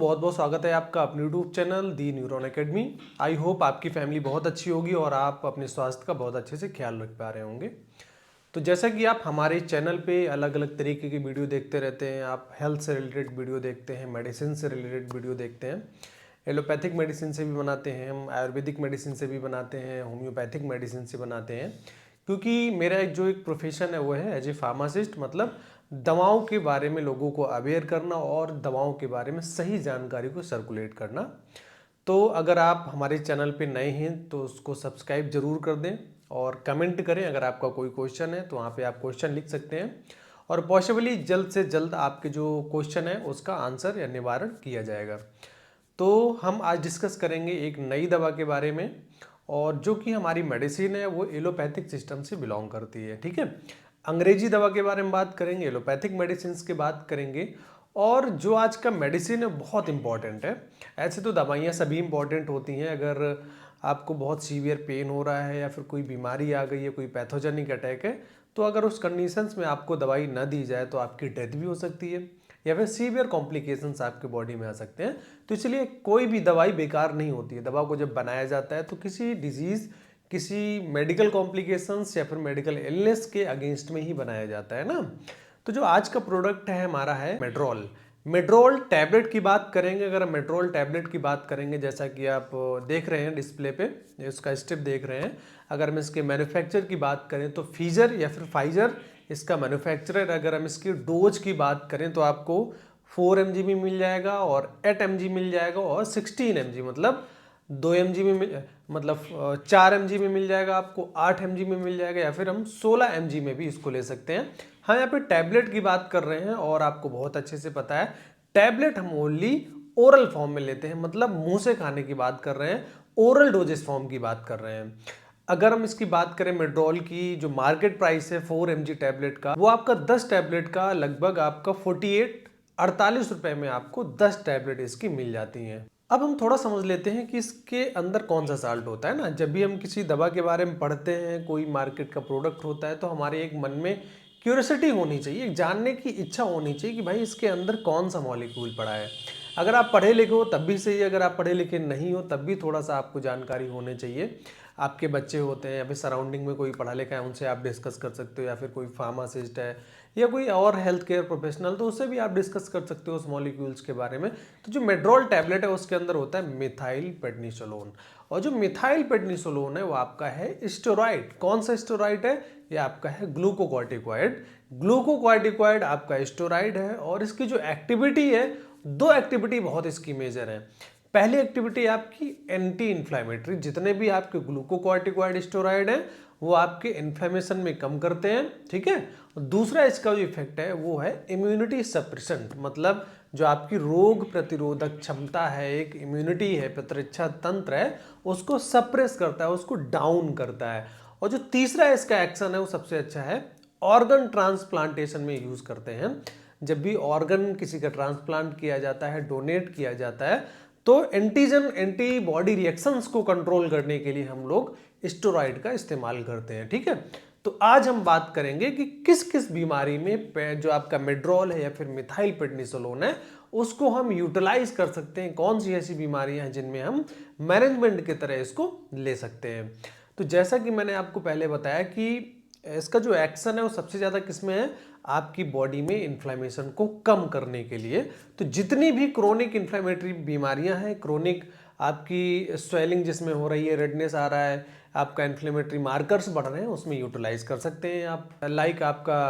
बहुत बहुत स्वागत है आपका अपने YouTube channel the neuron academy. I hope आपकी फैमिली बहुत अच्छी होगी और आप अपने स्वास्थ्य का बहुत अच्छे से ख्याल रख पा रहे होंगे। तो जैसा कि आप हमारे चैनल पे अलग अलग तरीके की वीडियो देखते रहते हैं, आप हेल्थ से रिलेटेड वीडियो देखते हैं, मेडिसिन से रिलेटेड वीडियो देखते हैं, एलोपैथिक मेडिसिन से भी बनाते हैं, हम आयुर्वेदिक मेडिसिन से भी बनाते हैं, होम्योपैथिक मेडिसिन से बनाते हैं। क्योंकि मेरा एक प्रोफेशन है वो है एज ए फार्मासिस्ट, मतलब दवाओं के बारे में लोगों को अवेयर करना और दवाओं के बारे में सही जानकारी को सर्कुलेट करना। तो अगर आप हमारे चैनल पे नए हैं तो उसको सब्सक्राइब जरूर कर दें और कमेंट करें। अगर आपका कोई क्वेश्चन है तो वहाँ पे आप क्वेश्चन लिख सकते हैं और पॉसिबली जल्द से जल्द आपके जो क्वेश्चन है उसका आंसर या निवारण किया जाएगा। तो हम आज डिस्कस करेंगे एक नई दवा के बारे में, और जो कि हमारी मेडिसिन है वो एलोपैथिक सिस्टम से बिलोंग करती है। ठीक है, अंग्रेजी दवा के बारे में बात करेंगे, एलोपैथिक मेडिसिन की बात करेंगे, और जो आज का मेडिसिन है बहुत इंपॉर्टेंट है। ऐसे तो दवाइयाँ सभी इंपॉर्टेंट होती हैं। अगर आपको बहुत सीवियर पेन हो रहा है या फिर कोई बीमारी आ गई है, कोई पैथोजेनिक अटैक है, तो अगर उस कंडीशंस में आपको दवाई ना दी जाए तो आपकी डेथ भी हो सकती है या फिर सीवियर कॉम्प्लिकेशंस आपके बॉडी में आ सकते हैं। तो इसलिए कोई भी दवाई बेकार नहीं होती है। दवा को जब बनाया जाता है तो किसी डिजीज़, किसी मेडिकल कॉम्प्लिकेशंस या फिर मेडिकल इलनेस के अगेंस्ट में ही बनाया जाता है ना। तो जो आज का प्रोडक्ट है हमारा है मेड्रोल। मेड्रोल टैबलेट की बात करेंगे। अगर हम मेड्रोल टैबलेट की बात करेंगे, जैसा कि आप देख रहे हैं डिस्प्ले पे, इसका स्टेप देख रहे हैं। अगर हम इसके मैन्युफैक्चर की बात करें तो फीजर या फिर फाइजर इसका मैन्युफैक्चरर। अगर हम इसकी डोज की बात करें तो आपको 4 mg में मिल जाएगा और 8 mg मिल जाएगा और 16 mg मतलब 2 mg में मतलब 4 mg में मिल जाएगा आपको, 8 mg में मिल जाएगा, या फिर हम 16 mg में भी इसको ले सकते हैं। हम यहाँ पे टैबलेट की बात कर रहे हैं और आपको बहुत अच्छे से पता है टैबलेट हम ओनली ओरल फॉर्म में लेते हैं, मतलब मुंह से खाने की बात कर रहे हैं, ओरल डोजेस फॉर्म की बात कर रहे हैं। अगर हम इसकी बात करें मेड्रोल की, जो मार्केट प्राइस है 4 mg टैबलेट का, वो आपका 10 टैबलेट का लगभग आपका 48 रुपए में आपको 10 टैबलेट इसकी मिल जाती हैं। अब हम थोड़ा समझ लेते हैं कि इसके अंदर कौन सा साल्ट होता है ना। जब भी हम किसी दवा के बारे में पढ़ते हैं, कोई मार्केट का प्रोडक्ट होता है, तो हमारे एक मन में क्यूरियोसिटी होनी चाहिए, एक जानने की इच्छा होनी चाहिए कि भाई इसके अंदर कौन सा मॉलिक्यूल पड़ा है। अगर आप पढ़े लिखे हो तब भी सही, अगर आप पढ़े लिखे नहीं हो तब भी थोड़ा सा आपको जानकारी होनी चाहिए। आपके बच्चे होते हैं या फिर सराउंडिंग में कोई पढ़ा लिखा है, उनसे आप डिस्कस कर सकते हो, या फिर कोई फार्मासिस्ट है या कोई और हेल्थ केयर प्रोफेशनल, तो उससे भी आप डिस्कस कर सकते हो उस मॉलिक्यूल्स के बारे में। तो जो मेड्रोल टैबलेट है उसके अंदर होता है मिथाइल पेडनिसोलोन, और जो मिथाइल पेडनिसोलोन है वो आपका है स्टेरॉइड। कौन सा स्टेरॉइड है? ये आपका है ग्लूकोकॉर्टिकॉइड। ग्लूकोकॉर्टिकॉइड आपका स्टेरॉइड है, और इसकी जो एक्टिविटी है, दो एक्टिविटी बहुत इसकी मेजर है। पहली एक्टिविटी आपकी एंटी इन्फ्लामेटरी, जितने भी आपके ग्लूकोकॉर्टिकॉइड स्टेरॉइड हैं वो आपके इन्फ्लेमेशन में कम करते हैं। ठीक है, और दूसरा इसका जो इफेक्ट है वो है इम्यूनिटी सप्रेसेंट, मतलब जो आपकी रोग प्रतिरोधक क्षमता है, एक इम्यूनिटी है, प्रतिरक्षा तंत्र है, उसको सप्रेस करता है, उसको डाउन करता है। और जो तीसरा इसका एक्शन है वो सबसे अच्छा है, ऑर्गन ट्रांसप्लांटेशन में यूज करते हैं। जब भी ऑर्गन किसी का ट्रांसप्लांट किया जाता है, डोनेट किया जाता है, तो एंटीजन एंटीबॉडी रिएक्शंस को कंट्रोल करने के लिए हम लोग स्टेरॉइड का इस्तेमाल करते हैं। ठीक है, तो आज हम बात करेंगे कि किस किस बीमारी में जो आपका मेड्रोल है या फिर मिथाइल पेडनिसोलोन है उसको हम यूटिलाइज कर सकते हैं। कौन सी ऐसी बीमारियां हैं जिनमें हम मैनेजमेंट की तरह इसको ले सकते हैं। तो जैसा कि मैंने आपको पहले बताया कि इसका जो एक्शन है वो सबसे ज़्यादा किसमें है, आपकी बॉडी में इन्फ्लेमेशन को कम करने के लिए। तो जितनी भी क्रोनिक इन्फ्लेमेटरी बीमारियां हैं, क्रोनिक आपकी स्वेलिंग जिसमें हो रही है, रेडनेस आ रहा है, आपका इन्फ्लेमेटरी मार्कर्स बढ़ रहे हैं, उसमें यूटिलाइज कर सकते हैं आप। लाइक आपका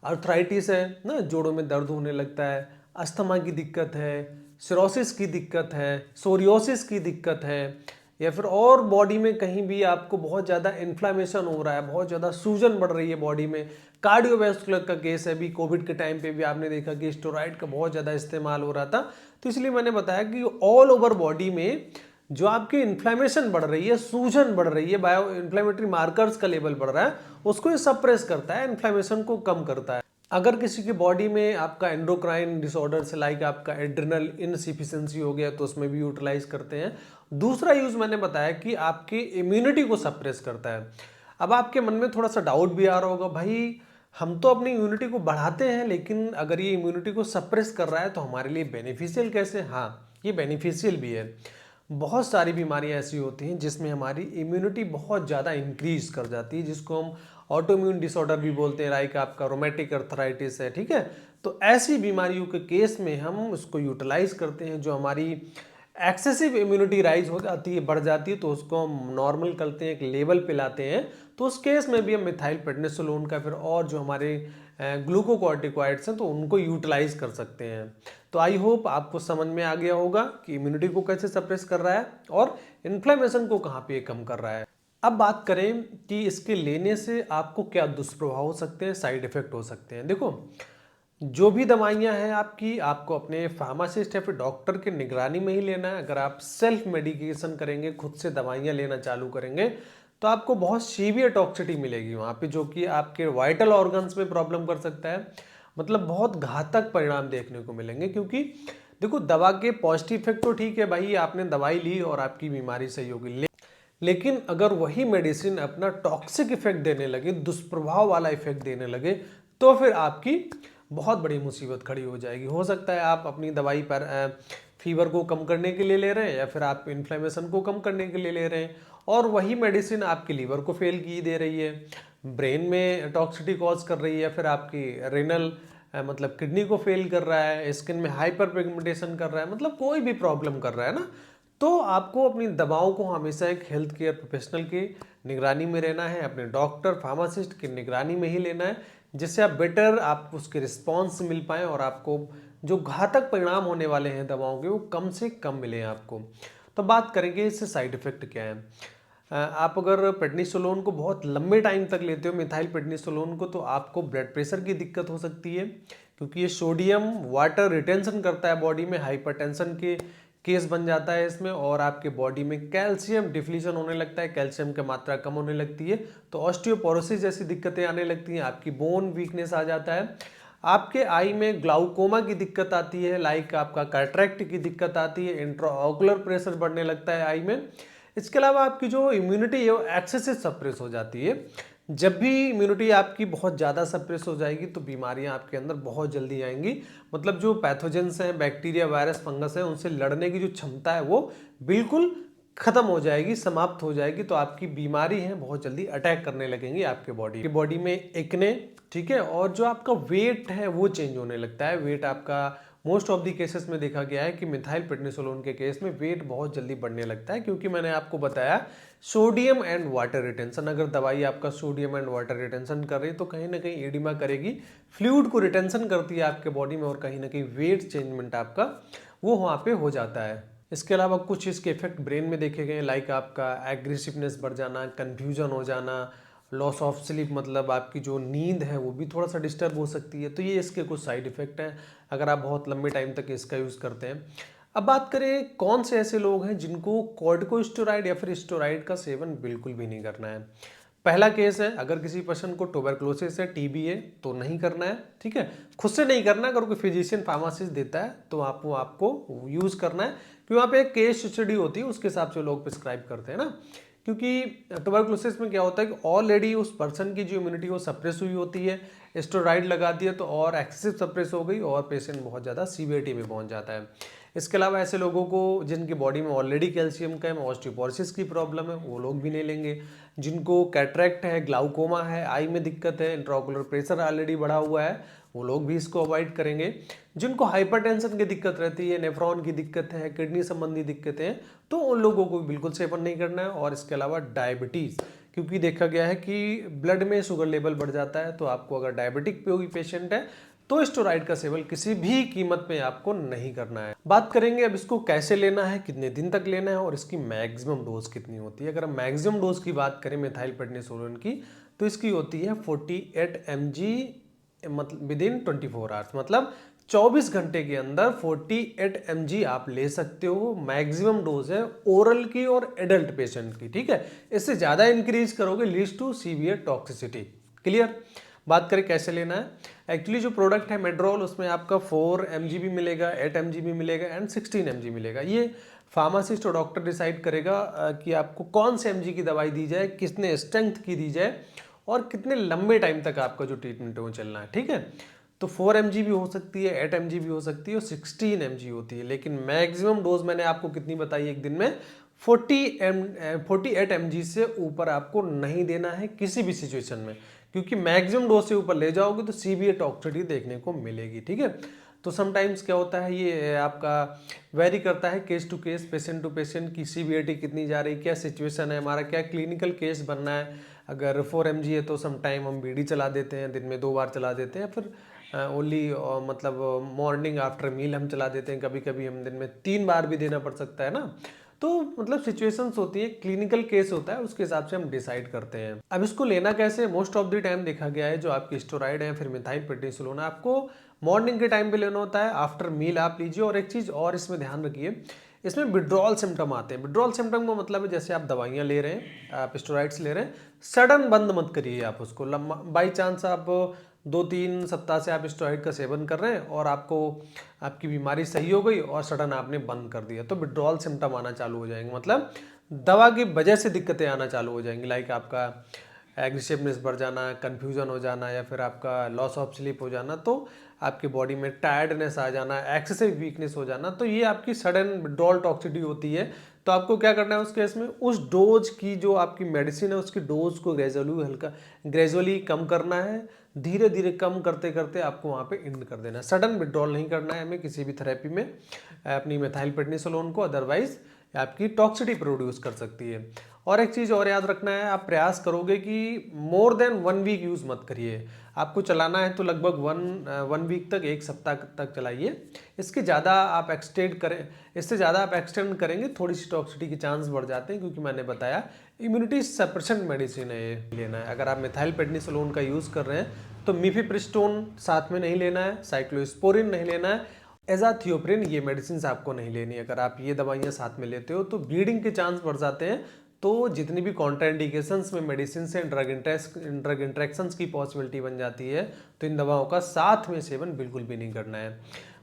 अर्थराइटिस है ना, जोड़ों में दर्द होने लगता है, अस्थमा की दिक्कत है, सिरोसिस की दिक्कत है, सोरियोसिस की दिक्कत है, या फिर और बॉडी में कहीं भी आपको बहुत ज़्यादा इन्फ्लामेशन हो रहा है, बहुत ज़्यादा सूजन बढ़ रही है बॉडी में। कार्डियोवैस्कुलर का केस है, भी कोविड के टाइम पे भी आपने देखा कि स्टेरॉइड का बहुत ज़्यादा इस्तेमाल हो रहा था। तो इसलिए मैंने बताया कि ऑल ओवर बॉडी में जो आपकी इन्फ्लेमेशन बढ़ रही है, सूजन बढ़ रही है, बायो इन्फ्लेमेटरी मार्कर्स का लेवल बढ़ रहा है, उसको ये सप्रेस करता है, इन्फ्लेमेशन को कम करता है। अगर किसी की बॉडी में आपका एंडोक्राइन डिसऑर्डर से लाइक आपका एड्रिनल इनसफिशिएंसी हो गया तो उसमें भी यूटिलाइज करते हैं। दूसरा यूज मैंने बताया कि आपकी इम्यूनिटी को सप्रेस करता है। अब आपके मन में थोड़ा सा डाउट भी आ रहा होगा, भाई हम तो अपनी इम्यूनिटी को बढ़ाते हैं, लेकिन अगर ये इम्यूनिटी को सप्रेस कर रहा है तो हमारे लिए बेनिफिशियल कैसे? हाँ, ये बेनिफिशियल भी है। बहुत सारी बीमारियां ऐसी होती हैं जिसमें हमारी इम्यूनिटी बहुत ज़्यादा इंक्रीज कर जाती है, जिसको हम ऑटो इम्यून डिसऑर्डर भी बोलते हैं, लाइक आपका रोमेटिक अर्थराइटिस है, ठीक है। तो ऐसी बीमारियों के केस में हम उसको यूटिलाइज करते हैं, जो हमारी एक्सेसिव इम्यूनिटी राइज हो जाती है, बढ़ जाती है, तो उसको हम नॉर्मल करते हैं, एक लेवल पे लाते हैं। तो उस केस में भी हम मिथाइल प्रेडनिसोलोन का फिर और जो हमारे ग्लूकोकॉर्टिकॉइड्स हैं तो उनको यूटिलाइज कर सकते हैं। तो आई होप आपको समझ में आ गया होगा कि इम्यूनिटी को कैसे सप्रेस कर रहा है और इन्फ्लेमेशन को कहाँ पे कम कर रहा है। अब बात करें कि इसके लेने से आपको क्या दुष्प्रभाव हो सकते हैं, साइड इफेक्ट हो सकते हैं। देखो, जो भी दवाइयाँ हैं आपकी, आपको अपने फार्मासिस्ट या फिर डॉक्टर के निगरानी में ही लेना है। अगर आप सेल्फ मेडिकेशन करेंगे, खुद से दवाइयाँ लेना चालू करेंगे, तो आपको बहुत सीवियर टॉक्सिटी मिलेगी वहाँ पे, जो कि आपके वाइटल ऑर्गन्स में प्रॉब्लम कर सकता है। मतलब बहुत घातक परिणाम देखने को मिलेंगे, क्योंकि देखो, दवा के पॉजिटिव इफेक्ट तो ठीक है भाई, आपने दवाई ली और आपकी बीमारी सही होगी, लेकिन अगर वही मेडिसिन अपना टॉक्सिक इफेक्ट देने लगे, दुष्प्रभाव वाला इफेक्ट देने लगे, तो फिर आपकी बहुत बड़ी मुसीबत खड़ी हो जाएगी। हो सकता है आप अपनी दवाई पर फीवर को कम करने के लिए ले रहे हैं, या फिर आप इन्फ्लेमेशन को कम करने के लिए ले रहे हैं, और वही मेडिसिन आपके लीवर को फेल की दे रही है, ब्रेन में टॉक्सिटी कॉज कर रही है, या फिर आपकी रेनल मतलब किडनी को फेल कर रहा है, स्किन में हाइपर पिगमेंटेशन कर रहा है, मतलब कोई भी प्रॉब्लम कर रहा है ना। तो आपको अपनी दवाओं को हमेशा एक हेल्थ केयर प्रोफेशनल की निगरानी में रहना है, अपने डॉक्टर फार्मासिस्ट की निगरानी में ही लेना है, जिससे आप बेटर आप उसके रिस्पॉन्स मिल पाएँ और आपको जो घातक परिणाम होने वाले हैं दवाओं के, वो कम से कम मिले आपको। तो बात करेंगे इससे साइड इफेक्ट क्या है। आप अगर प्रेडनिसोलोन को बहुत लंबे टाइम तक लेते हो, मिथाइल प्रेडनिसोलोन को, तो आपको ब्लड प्रेशर की दिक्कत हो सकती है, क्योंकि ये सोडियम वाटर रिटेंशन करता है बॉडी में, हाइपरटेंशन के केस बन जाता है इसमें, और आपके बॉडी में कैल्शियम डिफ्लीशन होने लगता है, कैल्शियम की मात्रा कम होने लगती है, तो ऑस्टियोपोरोसिस जैसी दिक्कतें आने लगती हैं, आपकी बोन वीकनेस आ जाता है, आपके आई में ग्लाउकोमा की दिक्कत आती है, लाइक आपका कैटरेक्ट की दिक्कत आती है, इंट्राऑकुलर प्रेशर बढ़ने लगता है आई में। इसके अलावा आपकी जो इम्यूनिटी है वो एक्सेसिव सप्रेस हो जाती है। जब भी इम्यूनिटी आपकी बहुत ज़्यादा सप्रेस हो जाएगी तो बीमारियां आपके अंदर बहुत जल्दी आएंगी। मतलब जो पैथोजेंस हैं, बैक्टीरिया, वायरस, फंगस हैं, उनसे लड़ने की जो क्षमता है वो बिल्कुल खत्म हो जाएगी, समाप्त हो जाएगी। तो आपकी बीमारी है बहुत जल्दी अटैक करने लगेंगी आपके बॉडी में एकने, ठीक है। और जो आपका वेट है वो चेंज होने लगता है। वेट आपका मोस्ट ऑफ दी केसेस में देखा गया है कि मिथाइल प्रेडनिसोलोन के केस में वेट बहुत जल्दी बढ़ने लगता है, क्योंकि मैंने आपको बताया सोडियम एंड वाटर रिटेंशन। अगर दवाई आपका सोडियम एंड वाटर रिटेंशन कर रही है तो कहीं ना कहीं एडिमा करेगी, फ्लूइड को रिटेंशन करती है आपके बॉडी में, और कहीं ना कहीं वेट चेंजमेंट आपका वो वहाँ पे हो जाता है। इसके अलावा कुछ इसके इफेक्ट ब्रेन में देखे गए, लाइक आपका एग्रेसिवनेस बढ़ जाना, कन्फ्यूजन हो जाना, लॉस ऑफ स्लीप, मतलब आपकी जो नींद है वो भी थोड़ा सा डिस्टर्ब हो सकती है। तो ये इसके कुछ साइड इफेक्ट हैं अगर आप बहुत लंबे टाइम तक इसका यूज़ करते हैं। अब बात करें कौन से ऐसे लोग हैं जिनको कॉर्टिकोस्टेरॉइड या फिर स्टेरॉइड का सेवन बिल्कुल भी नहीं करना है। पहला केस है, अगर किसी पर्सन को ट्यूबरकुलोसिस है, टीबी है, तो नहीं करना है, ठीक है। खुद से नहीं करना है, अगर कोई फिजिशियन फार्मासिस्ट देता है तो आपको यूज़ करना है, क्योंकि वहाँ पे एक केस स्टडी होती है, उसके हिसाब से लोग प्रिस्क्राइब करते हैं ना। क्योंकि ट्यूबरकुलोसिस में क्या होता है कि ऑलरेडी उस पर्सन की जो इम्यूनिटी वो सप्रेस हुई होती है, स्टेरॉइड लगा दिया तो और एक्सेसिव सप्रेस हो गई, और पेशेंट बहुत ज़्यादा सीवियरिटी में पहुंच जाता है। इसके अलावा ऐसे लोगों को जिनकी बॉडी में ऑलरेडी कैल्शियम का है, ऑस्टियोपोरोसिस की प्रॉब्लम है, वो लोग भी नहीं लेंगे। जिनको कैटरेक्ट है, ग्लाउकोमा है, आई में दिक्कत है, इंट्राओकुलर प्रेशर ऑलरेडी बढ़ा हुआ है, वो लोग भी इसको अवॉइड करेंगे। जिनको हाइपरटेंशन की दिक्कत रहती है, नेफ्रॉन की दिक्कत है, किडनी संबंधी दिक्कतें हैं, तो उन लोगों को बिल्कुल सेवन नहीं करना है। और इसके अलावा डायबिटीज़, क्योंकि देखा गया है कि ब्लड में शुगर लेवल बढ़ जाता है, तो आपको अगर डायबिटिक पेशेंट है तो स्टेरॉइड का सेवन किसी भी कीमत में आपको नहीं करना है। बात करेंगे अब इसको कैसे लेना है, कितने दिन तक लेना है, और इसकी मैक्सिमम डोज कितनी होती है। अगर हम मैक्सिमम डोज की बात करें मिथाइल प्रेडनिसोलोन की, तो इसकी होती है 48 mg, मतलब विद इन 24 आवर्स, मतलब 24 घंटे के अंदर 48 mg आप ले सकते हो। मैक्सिमम डोज है ओरल की और एडल्ट पेशेंट की, ठीक है। इससे ज़्यादा इंक्रीज करोगे leads to severe toxicity. Clear. बात करें कैसे लेना है। एक्चुअली जो प्रोडक्ट है मेड्रोल, उसमें आपका 4 mg भी मिलेगा, 8 mg भी मिलेगा एंड 16 mg मिलेगा। ये फार्मासिस्ट और डॉक्टर डिसाइड करेगा कि आपको कौन से mg की दवाई दी जाए, कितने स्ट्रेंथ की दी जाए, और कितने लंबे टाइम तक आपका जो ट्रीटमेंट है वो चलना है, ठीक है। तो 4 mg भी हो सकती है, 8 mg भी हो सकती है और 16 mg होती है, लेकिन मैक्सिमम डोज मैंने आपको कितनी बताई एक दिन में 48 mg से ऊपर आपको नहीं देना है किसी भी सिचुएशन में, क्योंकि मैक्सिमम डोज से ऊपर ले जाओगे तो सीवियर टॉक्सिसिटी देखने को मिलेगी, ठीक है। तो समटाइम्स क्या होता है, ये आपका वेरी करता है case to case, patient to patient की सीवियरिटी कितनी जा रही, क्या सिचुएशन है, हमारा क्या क्लिनिकल केस बनना है। अगर 4 mg है तो समटाइम हम बीडी चला देते हैं, दिन में 2 बार चला देते हैं, फिर ओनली मतलब मॉर्निंग आफ्टर मील हम चला देते हैं, कभी कभी हम दिन में 3 बार भी देना पड़ सकता है ना। तो मतलब सिचुएशंस होती है, क्लिनिकल केस होता है, उसके हिसाब से हम डिसाइड करते हैं। अब इसको लेना कैसे, मोस्ट ऑफ द टाइम देखा गया है जो आपकी स्टेरॉइड है फिर मिथाइल प्रेडनिसोलोन आपको मॉर्निंग के टाइम पे लेना होता है, आफ्टर मील आप लीजिए। और एक चीज़ और इसमें ध्यान रखिए, इसमें विड्रॉल सिम्टम आते हैं। विड्रॉल सिम्टम का मतलब है जैसे आप दवाइयाँ ले रहे हैं, आप स्टेरॉइड्स ले रहे हैं, सडन बंद मत करिए आप उसको। लम्बा बाई चांस आप 2-3 सप्ताह से आप स्टेरॉइड का सेवन कर रहे हैं और आपको आपकी बीमारी सही हो गई और सडन आपने बंद कर दिया, तो विड्रॉल सिम्टम आना चालू हो जाएंगे, मतलब दवा की वजह से दिक्कतें आना चालू हो जाएंगी। लाइक आपका एग्रेसिवनेस बढ़ जाना, कन्फ्यूजन हो जाना, या फिर आपका लॉस ऑफ स्लीप हो जाना, तो आपकी बॉडी में टायर्डनेस आ जाना, एक्सेसिव वीकनेस हो जाना, तो ये आपकी सडन विड्रॉल टॉक्सिसिटी होती है। तो आपको क्या करना है उस केस में, उस डोज की जो आपकी मेडिसिन है उसकी डोज को ग्रेजुअली कम करना है, धीरे धीरे कम करते करते आपको वहाँ पे एंड कर देना है। सडन विड्रॉल नहीं करना है हमें किसी भी थेरेपी में अपनी मिथाइल प्रेडनिसोलोन को, अदरवाइज आपकी टॉक्सिसिटी प्रोड्यूस कर सकती है। और एक चीज़ और याद रखना है, आप प्रयास करोगे कि मोर देन 1 वीक यूज़ मत करिए। आपको चलाना है तो लगभग वन वीक तक, 1 सप्ताह तक चलाइए। इसके ज़्यादा आप एक्सटेंड करें, इससे ज़्यादा आप एक्सटेंड करेंगे थोड़ी सी टॉक्सिसिटी के चांस बढ़ जाते हैं, क्योंकि मैंने बताया इम्यूनिटी सप्रेशन मेडिसिन है ये लेना है। अगर आप मिथाइल प्रेडनिसोलोन का यूज़ कर रहे हैं तो मिफिप्रिस्टोन साथ में नहीं लेना है, साइक्लोस्पोरिन नहीं लेना है, एजाथियोप्रिन ये मेडिसिन आपको नहीं लेनी। अगर आप ये दवाइयाँ साथ में लेते हो तो ब्लीडिंग के चांस बढ़ जाते हैं। तो जितनी भी कॉन्ट्राइंडिकेशंस में मेडिसिन से ड्रग इंट्रैक्शंस की पॉसिबिलिटी बन जाती है, तो इन दवाओं का साथ में सेवन बिल्कुल भी नहीं करना है।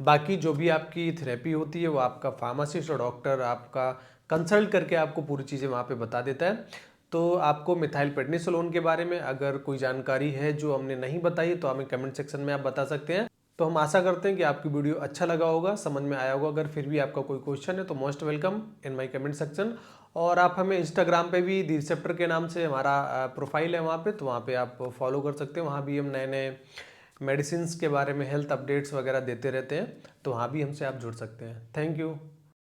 बाकी जो भी आपकी थेरेपी होती है वो आपका फार्मासिस्ट और डॉक्टर आपका कंसल्ट करके आपको पूरी चीज़ें वहाँ पे बता देता है। तो आपको मिथाइल प्रेडनिसोलोन के बारे में अगर कोई जानकारी है जो हमने नहीं बताई तो हमें कमेंट सेक्शन में आप बता सकते हैं। तो हम आशा करते हैं कि आपकी वीडियो अच्छा लगा होगा, समझ में आया होगा। अगर फिर भी आपका कोई क्वेश्चन है तो most welcome in my comment section. और आप हमें इंस्टाग्राम पे भी दी रिसेप्टर के नाम से हमारा प्रोफाइल है वहाँ पे, तो वहाँ पे आप फॉलो कर सकते हैं। वहाँ भी हम नए नए मेडिसिन के बारे में हेल्थ अपडेट्स वगैरह देते रहते हैं, तो वहाँ भी हमसे आप जुड़ सकते हैं। Thank you.